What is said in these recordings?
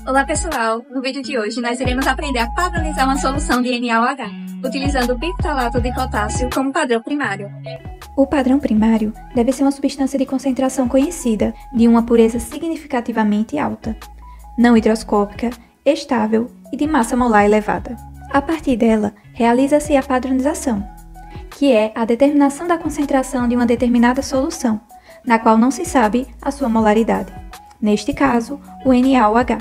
Olá pessoal, no vídeo de hoje nós iremos aprender a padronizar uma solução de NaOH, utilizando o bifenolato de potássio como padrão primário. O padrão primário deve ser uma substância de concentração conhecida, de uma pureza significativamente alta, não higroscópica, estável e de massa molar elevada. A partir dela, realiza-se a padronização, que é a determinação da concentração de uma determinada solução, na qual não se sabe a sua molaridade. Neste caso, o NaOH.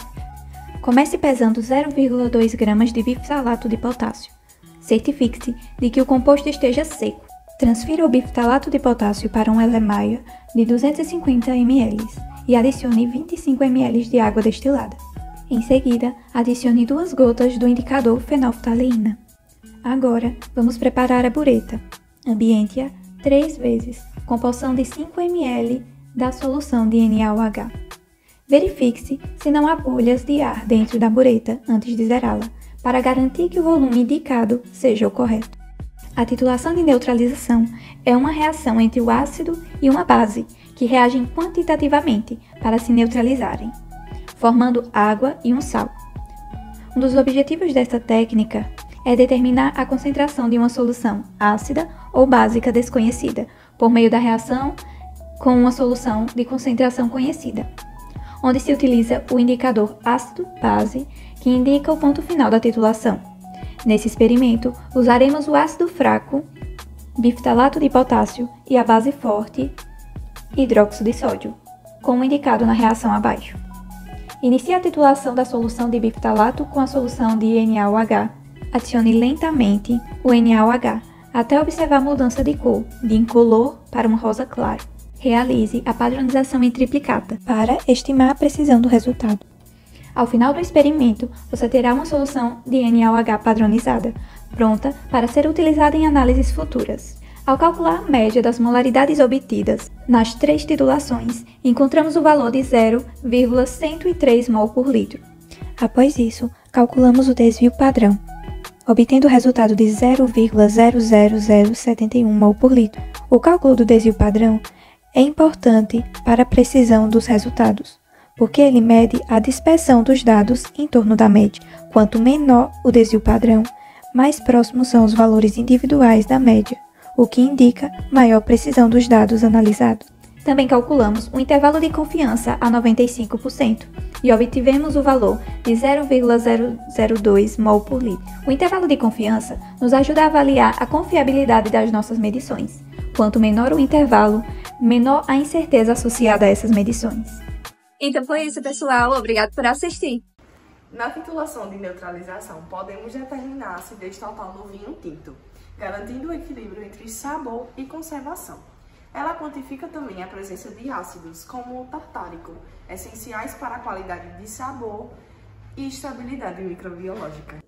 Comece pesando 0,2 gramas de bifenolato de potássio. Certifique-se de que o composto esteja seco. Transfira o bifenolato de potássio para um Erlenmeyer de 250 ml e adicione 25 ml de água destilada. Em seguida, adicione 2 gotas do indicador fenolftaleína. Agora, vamos preparar a bureta. Ambiente-a 3 vezes, com porção de 5 ml da solução de NaOH. Verifique-se se não há bolhas de ar dentro da bureta antes de zerá-la, para garantir que o volume indicado seja o correto. A titulação de neutralização é uma reação entre o ácido e uma base que reagem quantitativamente para se neutralizarem, formando água e um sal. Um dos objetivos desta técnica é determinar a concentração de uma solução ácida ou básica desconhecida, por meio da reação com uma solução de concentração conhecida, onde se utiliza o indicador ácido-base, que indica o ponto final da titulação. Nesse experimento, usaremos o ácido fraco, bifenolato de potássio, e a base forte, hidróxido de sódio, como indicado na reação abaixo. Inicie a titulação da solução de bifenolato com a solução de NaOH. Adicione lentamente o NaOH até observar a mudança de cor, de incolor para um rosa claro. Realize a padronização em triplicata para estimar a precisão do resultado. Ao final do experimento, você terá uma solução de NaOH padronizada, pronta para ser utilizada em análises futuras. Ao calcular a média das molaridades obtidas nas 3 titulações, encontramos o valor de 0,103 mol por litro. Após isso, calculamos o desvio padrão, obtendo o resultado de 0,00071 mol por litro. O cálculo do desvio padrão é importante para a precisão dos resultados, porque ele mede a dispersão dos dados em torno da média. Quanto menor o desvio padrão, mais próximos são os valores individuais da média, o que indica maior precisão dos dados analisados. Também calculamos o intervalo de confiança a 95% e obtivemos o valor de 0,002 mol por litro. O intervalo de confiança nos ajuda a avaliar a confiabilidade das nossas medições. Quanto menor o intervalo, menor a incerteza associada a essas medições. Então foi isso, pessoal. Obrigado por assistir. Na titulação de neutralização, podemos determinar a acidez total do vinho tinto, garantindo o equilíbrio entre sabor e conservação. Ela quantifica também a presença de ácidos, como o tartárico, essenciais para a qualidade de sabor e estabilidade microbiológica.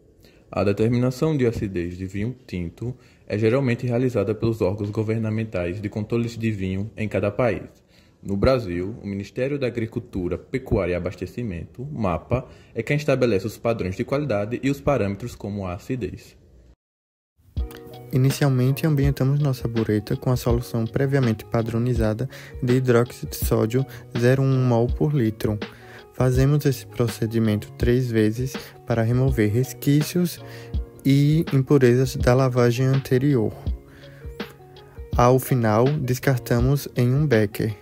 A determinação de acidez de vinho tinto é geralmente realizada pelos órgãos governamentais de controle de vinho em cada país. No Brasil, o Ministério da Agricultura, Pecuária e Abastecimento, MAPA, é quem estabelece os padrões de qualidade e os parâmetros como a acidez. Inicialmente, ambientamos nossa bureta com a solução previamente padronizada de hidróxido de sódio 0,1 mol por litro. Fazemos esse procedimento 3 vezes para remover resquícios e impurezas da lavagem anterior. Ao final, descartamos em um becker.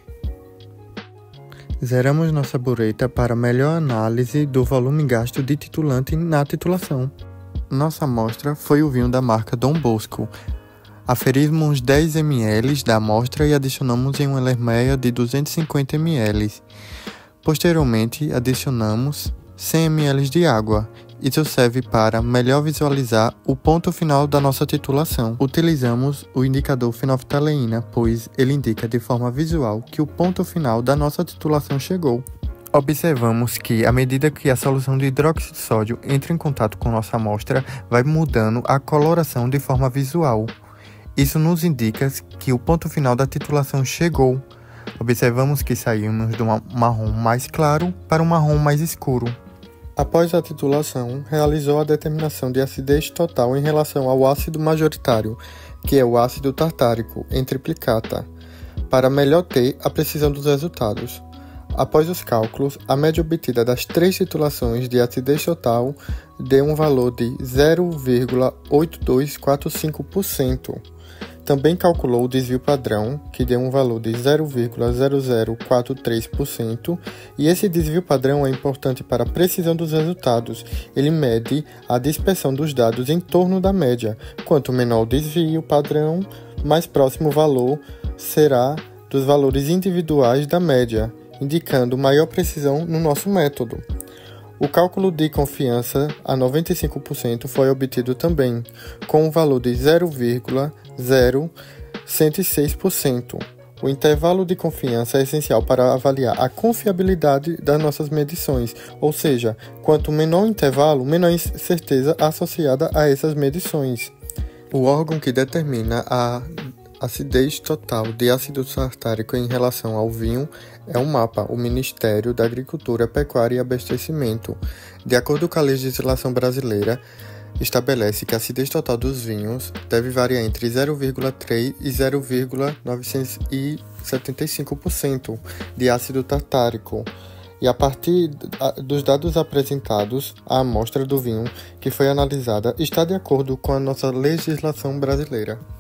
Zeramos nossa bureta para melhor análise do volume gasto de titulante na titulação. Nossa amostra foi o vinho da marca Dom Bosco. Aferimos 10 ml da amostra e adicionamos em um Erlenmeyer de 250 ml. Posteriormente, adicionamos 100 ml de água. Isso serve para melhor visualizar o ponto final da nossa titulação. Utilizamos o indicador fenolftaleína, pois ele indica de forma visual que o ponto final da nossa titulação chegou. Observamos que, à medida que a solução de hidróxido de sódio entra em contato com nossa amostra, vai mudando a coloração de forma visual. Isso nos indica que o ponto final da titulação chegou. Observamos que saímos de um marrom mais claro para um marrom mais escuro. Após a titulação, realizou a determinação de acidez total em relação ao ácido majoritário, que é o ácido tartárico, em triplicata, para melhor ter a precisão dos resultados. Após os cálculos, a média obtida das 3 titulações de acidez total deu um valor de 0,8245%. Também calculou o desvio padrão, que deu um valor de 0,0043%, e esse desvio padrão é importante para a precisão dos resultados. Ele mede a dispersão dos dados em torno da média. Quanto menor o desvio padrão, mais próximo o valor será dos valores individuais da média, indicando maior precisão no nosso método. O cálculo de confiança a 95% foi obtido também, com um valor de 0,0106%. O intervalo de confiança é essencial para avaliar a confiabilidade das nossas medições, ou seja, quanto menor o intervalo, menor a certeza associada a essas medições. O órgão que determina a acidez total de ácido tartárico em relação ao vinho é o MAPA, o Ministério da Agricultura, Pecuária e Abastecimento. De acordo com a legislação brasileira, estabelece que a acidez total dos vinhos deve variar entre 0,3 e 0,975% de ácido tartárico. E a partir dos dados apresentados, a amostra do vinho que foi analisada está de acordo com a nossa legislação brasileira.